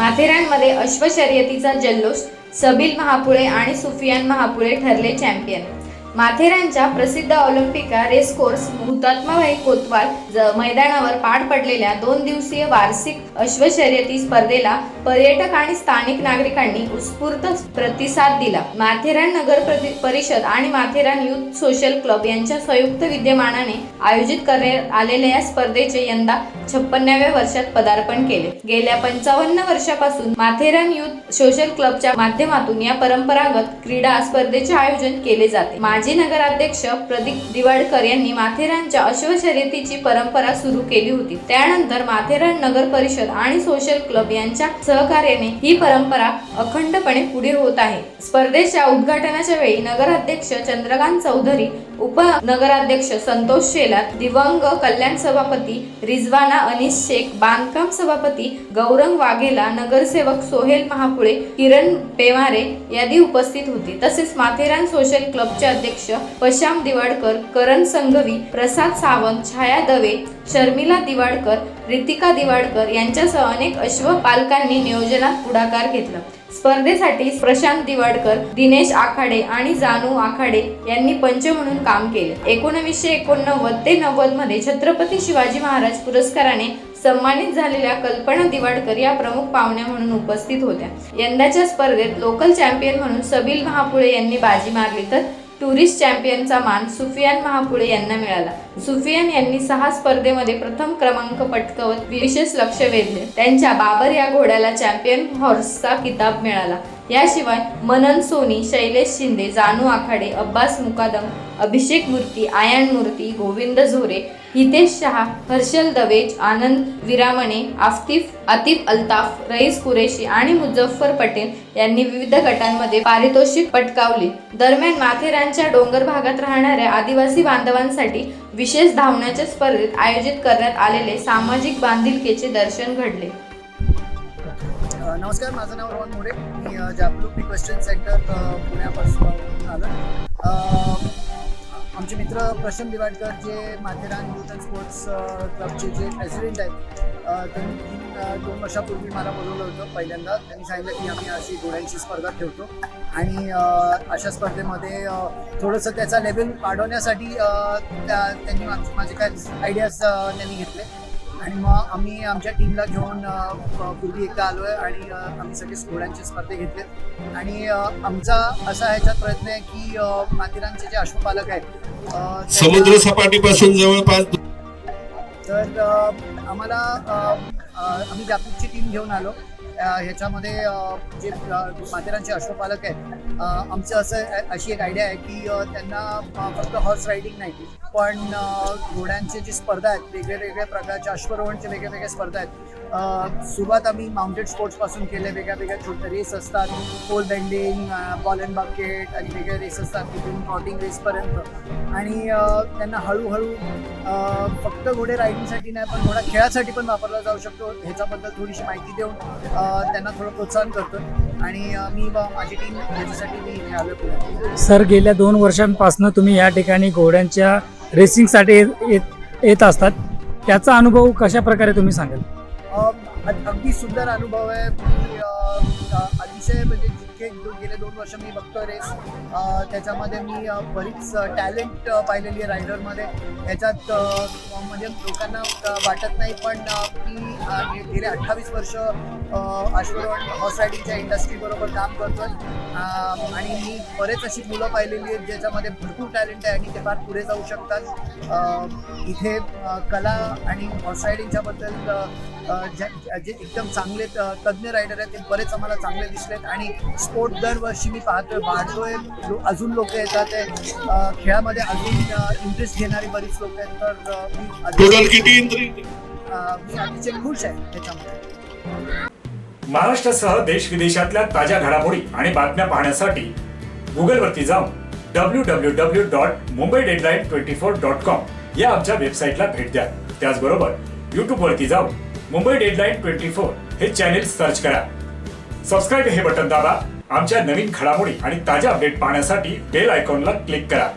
माथेरानमध्ये अश्वशर्यतीचा जल्लोष, सबील महापुळे आणि सुफियान महापुळे ठरले चॅम्पियन। माथेरानच्या प्रसिद्ध ऑलिम्पिका रेसकोर्स हुतात्माबाई कोतवाल मैदानावर पार पडलेल्या 2 दिवसीय वार्षिक अश्वशर्यती स्पर्धेला पर्यटक आणि स्थानिक नागरिकांनी उत्स्फूर्त प्रतिसाद दिला। माथेरान नगर परिषद आणि माथेरान युथ सोशल क्लब यांच्या संयुक्त विद्यमानाने आयोजित करण्यात आलेल्या या स्पर्धेचे यंदा 56व्या वर्षात पदार्पण केले। गेल्या 55 वर्षापासून माथेरान युथ सोशल क्लबच्या माध्यमातून या परंपरागत क्रीडा स्पर्धेचे आयोजन केले जाते। माजी नगराध्यक्ष प्रदीप दिवाडकर यांनी माथेरानच्या अश्वशर्यतीची परंपरा सुरू केली होती। त्यानंतर माथेरान नगर परिषद आणि सोशल क्लब यांच्या सहकार्याने ही परंपरा अखंडपणे पुढे होत आहे। स्पर्धेच्या उद्घाटनाच्या वेळी नगराध्यक्ष चंद्रकांत चौधरी, उपनगराध्यक्ष संतोष शेलार, दिव्यांग कल्याण सभापती रिजवाना अनीस शेख, बांधकाम सभापती गौरंग वाघेला, नगरसेवक सोहेल महापुळे, किरण पेवारे यादी उपस्थित होती। तसेच माथेरान सोशल क्लबचे अध्यक्ष पश्याम दिवाडकर, करण संघवी, प्रसाद सावंत, छाया दवे, शर्मिला दिवाडकर, रितिका दिवाडकर यांच्यासह अनेक अश्वपालकांनी नियोजनात पुढाकार घेतला। स्पर्धेसाठी प्रशांत दिवाडकर, दिनेश आखाडे आणि जानू आखाडे यांनी पंच म्हणून काम केले। 1989 ते 90 मध्ये छत्रपती शिवाजी महाराज पुरस्काराने सन्मानित झालेल्या कल्पना दिवाडकर या प्रमुख पाहुण्या म्हणून उपस्थित होत्या। यंदाच्या स्पर्धेत लोकल चॅम्पियन म्हणून सबील महापुळे यांनी बाजी मारली, तर टुरिस्ट चॅम्पियनचा मान सुफियान महापुळे यांना मिळाला। सुफियान यांनी 6 स्पर्धेमध्ये प्रथम क्रमांक पटकावत विशेष लक्ष वेधले। त्यांच्या बाबर या घोड्याला चॅम्पियन हॉर्सचा किताब मिळाला। याशिवाय मनन सोनी, शैलेश शिंदे, जानू आखाडे, अब्बास मुकादम, अभिषेक मूर्ती, आयान मूर्ती, गोविंद झोरे, हितेश शहा, हर्षल दवेज, आनंद विरामणे, आतिफ अल्ताफ, रईस कुरेशी आणि मुझफ्फर पटेल यांनी विविध गटांमध्ये पारितोषिक पटकावली। दरम्यान माथेरानच्या डोंगर भागात राहणाऱ्या आदिवासी बांधवांसाठी विशेष धावण्याच्या स्पर्धेत आयोजित करण्यात आलेले सामाजिक बांधिलकीचे दर्शन घडले। नमस्कार, माझं नाव रोहन मोरे, मी जागरूक इक्वेस्ट्रियन सेंटर पुण्यापासून आलो। आमचे मित्र प्रशांत दिवाडकर जे माथेरान युथ अँड स्पोर्ट्स क्लबचे जे प्रेसिडेंट आहेत, त्यांनी 2 वर्षापूर्वी मला बोलवलं होतं पहिल्यांदा। त्यांनी सांगितलं की आम्ही अशी घोड्यांची स्पर्धा ठेवतो आणि अशा स्पर्धेमध्ये थोडंसं त्याचा लेवल वाढवण्यासाठी त्यांनी माझे काय आयडियाज त्यांनी घेतले आणि मग आम्ही आमच्या टीमला घेऊन पूर्वी एकदा आलो आहे आणि आम्ही सगळे घोड्यांचे स्पर्धे घेतले आणि आमचा असा ह्याच्यात प्रयत्न आहे की माथेरानचे जे अश्वपालक आहेत समुद्र सपाटीपासून जवळपास, तर आम्हाला आम्ही जागरूकची टीम घेऊन आलो। ह्याच्यामध्ये जे माथेरानचे अश्वपालक आहेत, आमचं अशी एक आयडिया आहे की त्यांना फक्त हॉर्स रायडिंग नाही पण घोड्यांचे जे स्पर्धा आहेत, वेगवेगळ्या प्रकारच्या अश्वारोहणचे वेगवेगळ्या स्पर्धा आहेत। सुरुवात आम्ही माउंटेड स्पोर्ट्सपासून केले। वेगळ्या छोट्या रेस असतात, pole bending, ball and bucket आणि वेगळे रेस असतात, तिथून ट्रॉटिंग रेसपर्यंत। आणि त्यांना हळूहळू फक्त घोडे रायडिंगसाठी नाही पण घोडा खेळासाठी पण वापरला जाऊ शकतो ह्याच्याबद्दल थोडीशी माहिती देऊन त्यांना थोडं प्रोत्साहन करतो आणि मी माझी टीम ह्याच्यासाठी मी इथे आलो। सर, गेल्या 2 वर्षांपासून तुम्ही या ठिकाणी घोड्यांच्या रेसिंगसाठी येत असतात, त्याचा अनुभव कशा प्रकारे तुम्ही सांगाल? अगदी सुंदर अनुभव आहे। अतिशय म्हणजे जितके गेले 2 वर्ष मी बघतो रेस, त्याच्यामध्ये मी बरीच टॅलेंट पाहिलेली आहे रायडरमध्ये। ह्याच्यात म्हणजे लोकांना वाटत नाही पण मी गेले 28 वर्ष अश्वारोहण हॉर्स रायडिंगच्या इंडस्ट्रीबरोबर काम करतोय आणि मी बरेच अशी मुलं पाहिलेली आहेत ज्याच्यामध्ये भरपूर टॅलेंट आहे आणि ते फार पुढे जाऊ शकतात। इथे कला आणि हॉर्स रायडिंगच्या बद्दल जे एकदम चांगले तज्ज्ञ रायडर आहेत ते बरेच आम्हाला चांगले दिसलेत आणि स्पोर्ट दरवर्षी मी पाहतोय वाढतोय, अजून लोक येतात, खेळामध्ये अजून इंटरेस्ट घेणारी बरीच लोक आहेत। तर मी अतिशय खुश आहे त्याच्यामध्ये। महाराष्ट्रासह देश विदेशातल्या ताज्या घडामोडी आणि बातम्या पाहण्यासाठी गुगलवरती जाऊन www.mumbaideadline24.com या आमच्या वेबसाईटला भेट द्या। त्याचबरोबर यूट्यूबवरती जाऊन मुंबई डेडलाईन 24 हे चॅनेल सर्च करा। सबस्क्राईब हे बटन दाबा। आमच्या नवीन घडामोडी आणि ताज्या अपडेट पाहण्यासाठी बेल आयकॉनला क्लिक करा।